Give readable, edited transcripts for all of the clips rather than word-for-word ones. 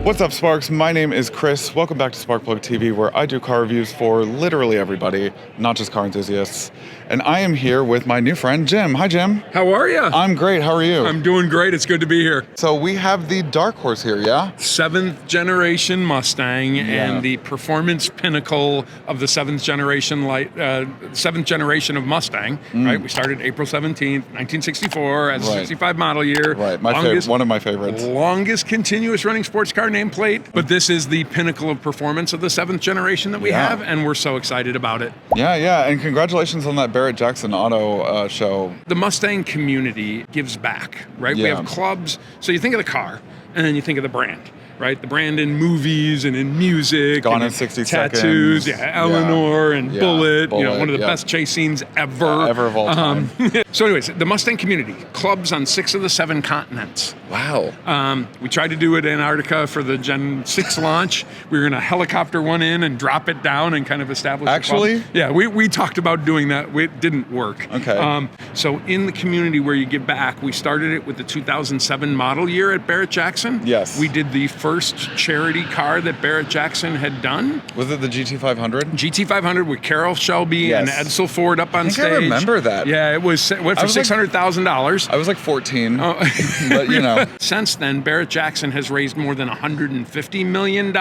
What's up, Sparks? My name is Chris. Welcome back to Sparkplug TV, where I do car reviews for literally everybody, not just car enthusiasts. And I am here with my new friend, Jim. Hi, Jim. How are you? I'm great. How are you? I'm doing great. It's good to be here. So we have the Dark Horse here, yeah? 7th generation Mustang and the performance pinnacle of the 7th generation of Mustang, right? We started April 17th, 1964 as a 65 model year. Right, one of my favorites. Longest continuous running sports car nameplate, but this is the pinnacle of performance of the 7th generation that we have, and we're so excited about it. Yeah, and congratulations on that Barret Jackson auto show. The Mustang community gives back, right? We have clubs, so you think of the car, and then you think of the brand. Right, the brand in movies and in music, Gone and in 60 tattoos, seconds. Eleanor and Bullet, you know, one of the yeah. best chase scenes ever. Ever of all time. So anyways, the Mustang community, clubs on 6 of the 7 continents. Wow. We tried to do it in Antarctica for the Gen 6 launch. We were going to helicopter one in and drop it down and kind of establish Actually? a club. Yeah, we talked about doing that. It didn't work. Okay. So in the community where you give back, we started it with the 2007 model year at Barret Jackson. Yes. We did the first charity car that Barret Jackson had done. Was it the GT500? GT500 with Carroll Shelby and Edsel Ford up on stage. I remember that. Yeah, it went for $600,000. I was like 14, but you know. Since then, Barret Jackson has raised more than $150 million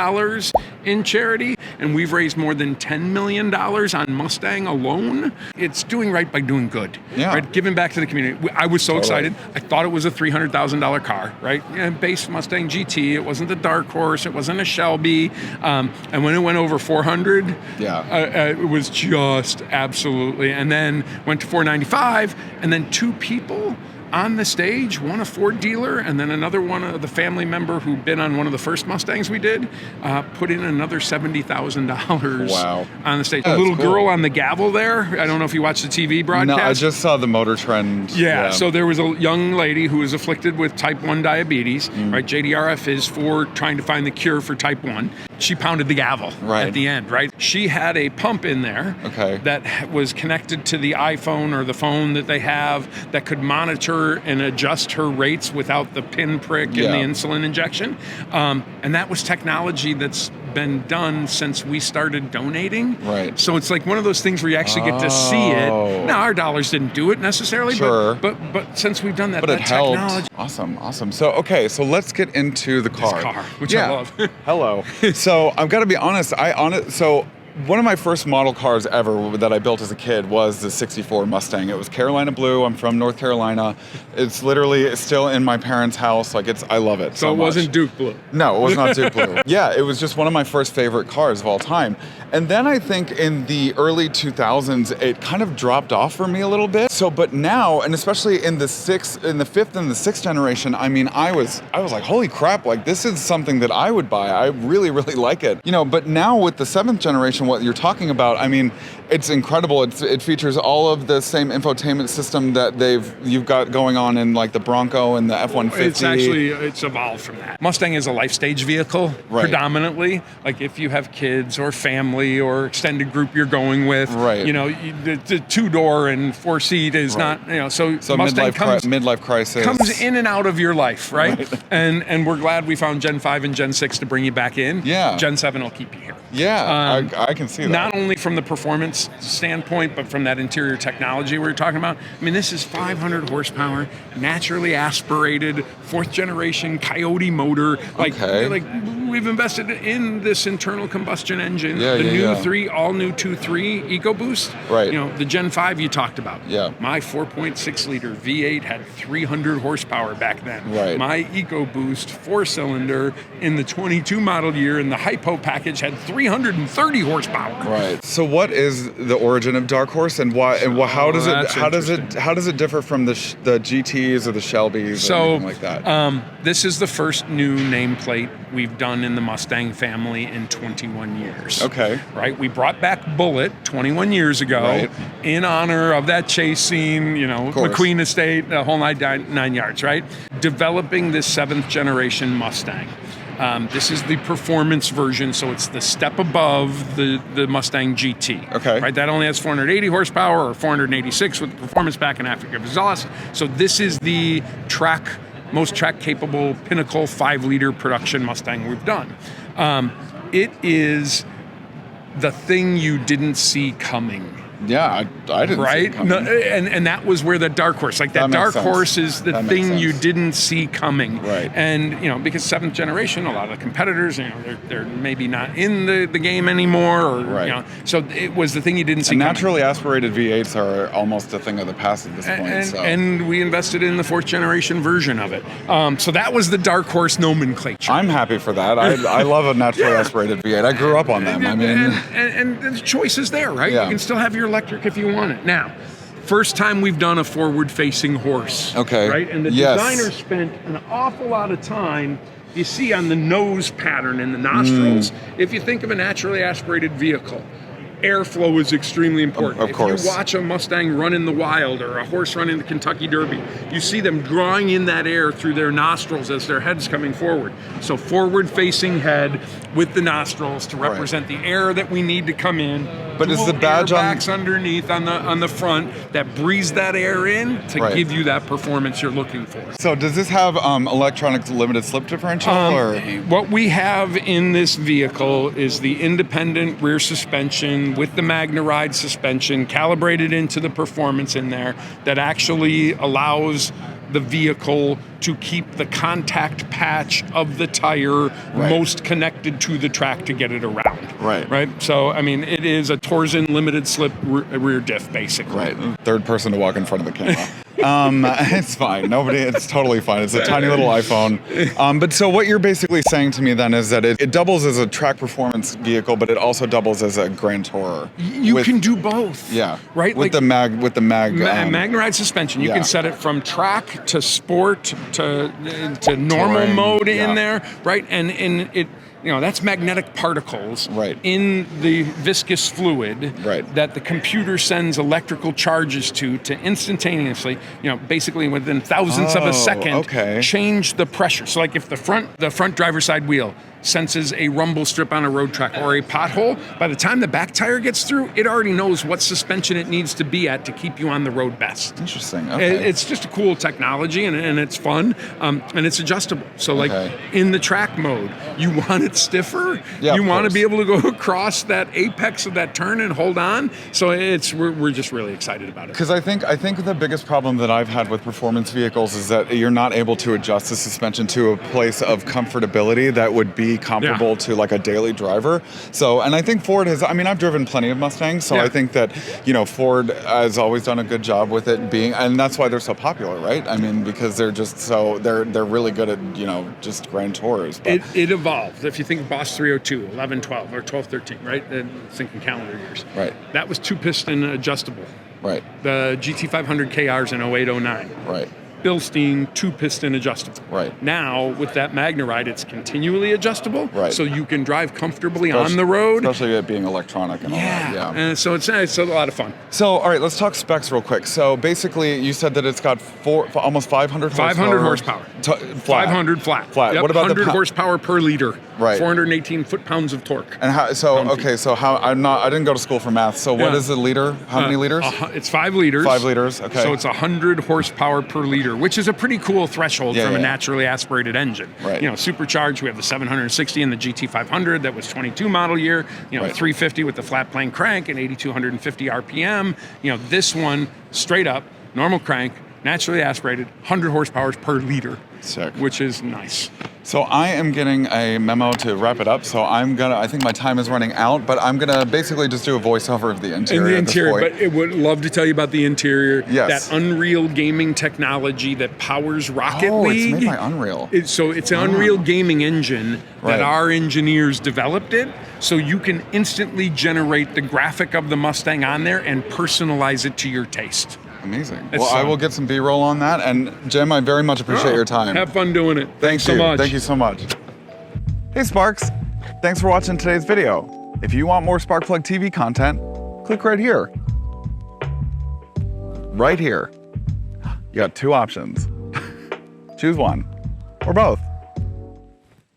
in charity, and we've raised more than $10 million on Mustang alone. It's doing right by doing good. Yeah. Right? Giving back to the community. I was so excited. I thought it was a $300,000 car, right? Yeah, base Mustang GT. It wasn't the Dark Horse. It wasn't a Shelby. And when it went over 400, it was just absolutely. And then went to 495, and then 2 people on the stage, one a Ford dealer, and then another one of the family member who'd been on one of the first Mustangs we did, put in another $70,000 on the stage. A little girl on the gavel there. I don't know if you watched the TV broadcast. No, I just saw the Motor Trend. Yeah, so there was a young lady who was afflicted with type 1 diabetes, right? JDRF is for trying to find the cure for type 1. She pounded the gavel at the end, right? She had a pump in there that was connected to the iPhone or the phone that they have that could monitor and adjust her rates without the pinprick and the insulin injection. And that was technology that's been done since we started donating. Right. So it's like one of those things where you actually get to see it. Now, our dollars didn't do it necessarily, but since we've done that, but it technology helped. Awesome. So let's get into the car. This car, which I love. Hello. So I've got to be honest. One of my first model cars ever that I built as a kid was the 64 Mustang. It was Carolina blue. I'm from North Carolina. It's literally still in my parents' house. I love it so much. It wasn't Duke blue. No, it was not Duke blue. Yeah, it was just one of my first favorite cars of all time. And then I think in the early 2000s, it kind of dropped off for me a little bit. But now, and especially in the 5th and the 6th generation, I mean, I was like, holy crap, like this is something that I would buy. I really, really like it. But now with the 7th generation, what you're talking about, I mean, it's incredible. It features all of the same infotainment system that you've got going on in like the Bronco and the F-150. It's evolved from that. Mustang is a life stage vehicle, predominantly. Like if you have kids or family or extended group you're going with, the 2-door and 4-seat is not, so Mustang midlife crisis comes in and out of your life, right? And we're glad we found Gen 5 and Gen 6 to bring you back in. Yeah. Gen 7 will keep you here. Yeah, I can see that. Not only from the performance standpoint, but from that interior technology we were talking about. I mean, this is 500 horsepower, naturally aspirated, 4th generation Coyote motor. Like we've invested in this internal combustion engine. All new 2.3 EcoBoost. Right. The Gen 5 you talked about. Yeah. My 4.6 liter V8 had 300 horsepower back then. Right. My EcoBoost 4-cylinder in the 22 model year in the Hypo package had 330 horsepower. Right. So what is the origin of Dark Horse, and why? And how does it differ from the GTs or the Shelbys or anything like that? This is the first new nameplate we've done in the Mustang family in 21 years. Okay. Right. We brought back Bullet 21 years ago in honor of that chase scene. McQueen Estate, the whole 9 yards. Right. Developing this 7th generation Mustang. This is the performance version, so it's the step above the Mustang GT. Okay. Right, that only has 480 horsepower or 486 with the performance pack and aftermarket exhaust. So this is the track most track-capable, pinnacle 5-liter production Mustang we've done. It is the thing you didn't see coming. Yeah, I didn't see it coming. No, and that was where the Dark Horse, like that Dark Horse is the thing you didn't see coming. Right. And, because 7th generation, a lot of the competitors, they're maybe not in the game anymore, or, so it was the thing you didn't see coming. Naturally aspirated V8s are almost a thing of the past at this point. And we invested in the 4th generation version of it. So that was the Dark Horse nomenclature. I'm happy for that. I love a naturally aspirated V8. I grew up on them. And the choice is there, right? Yeah. You can still have your electric if you want it. Now, first time we've done a forward-facing horse. Okay. Right? And the designer spent an awful lot of time, you see on the nose pattern and the nostrils. If you think of a naturally aspirated vehicle, airflow is extremely important. Of course. If you watch a Mustang run in the wild or a horse run in the Kentucky Derby, you see them drawing in that air through their nostrils as their head's coming forward. So forward-facing head with the nostrils to represent the air that we need to come in. But is the badge airbags underneath on the front that breathe that air in to give you that performance you're looking for. So does this have electronic limited slip differential? Or? What we have in this vehicle is the independent rear suspension with the MagneRide suspension calibrated into the performance in there that actually allows the vehicle to keep the contact patch of the tire most connected to the track to get it around. Right. So, I mean, it is a Torsen limited slip rear diff, basically. Right. Third person to walk in front of the camera. It's fine. It's totally fine. It's a tiny little iPhone. But so what you're basically saying to me then is that it doubles as a track performance vehicle, but it also doubles as a Grand Tourer. You can do both. Yeah. Right. With the MagneRide suspension. You can set it from track to sport to normal touring mode in there. Right. And it. That's magnetic particles in the viscous fluid that the computer sends electrical charges to instantaneously, basically within thousandths of a second, change the pressure. So like if the front driver's side wheel senses a rumble strip on a road track or a pothole, by the time the back tire gets through, it already knows what suspension it needs to be at to keep you on the road best. Interesting. Okay. It's just a cool technology and it's fun and it's adjustable. So like in the track mode, you want it stiffer. You want to be able to go across that apex of that turn and hold on. So we're just really excited about it. Because I think the biggest problem that I've had with performance vehicles is that you're not able to adjust the suspension to a place of comfortability that would be comparable to like a daily driver. So, and I think Ford I've driven plenty of Mustangs, so I think that, Ford has always done a good job with it being, and that's why they're so popular, right? I mean, because they're just they're really good at, just Grand Tours. But it evolved. If you think of Boss 302, 11, 12, or 12, 13, right? Thinking calendar years. Right. That was 2-piston adjustable. Right. The GT500 KRs in 08, 09. Right. Bilstein 2-piston adjustable. Right. Now, with that MagneRide, it's continually adjustable. Right. So you can drive comfortably on the road. Especially it being electronic and all that. Yeah. And so it's a lot of fun. So, all right, let's talk specs real quick. So basically, you said that it's got almost 500 horsepower. 500 horsepower. Flat. 500 flat. Flat. Yep. What about 100 horsepower per liter. Right. 418 foot-pounds of torque. And how? So I didn't go to school for math. So what is a liter? How many liters? It's 5 liters. 5 liters. Okay. So it's 100 horsepower per liter, which is a pretty cool threshold from a naturally aspirated engine. Right. Supercharged. We have the 760 in the GT500 that was 22 model year. 350 with the flat plane crank and 8,250 RPM. This one straight up normal crank, naturally aspirated, 100 horsepower per liter. Sick. Which is nice. So I am getting a memo to wrap it up. So I think my time is running out, but I'm gonna basically just do a voiceover of the interior. And the interior, but I would love to tell you about the interior. Yes. That Unreal gaming technology that powers Rocket League. It's made by Unreal. It's an Unreal gaming engine that our engineers developed it, so you can instantly generate the graphic of the Mustang on there and personalize it to your taste. Amazing. I will get some B-roll on that. And Jim, I very much appreciate your time. Have fun doing it. Thanks so much. Thank you so much. Hey Sparks, thanks for watching today's video. If you want more Sparkplug TV content, click right here. Right here. You got 2 options. Choose one, or both.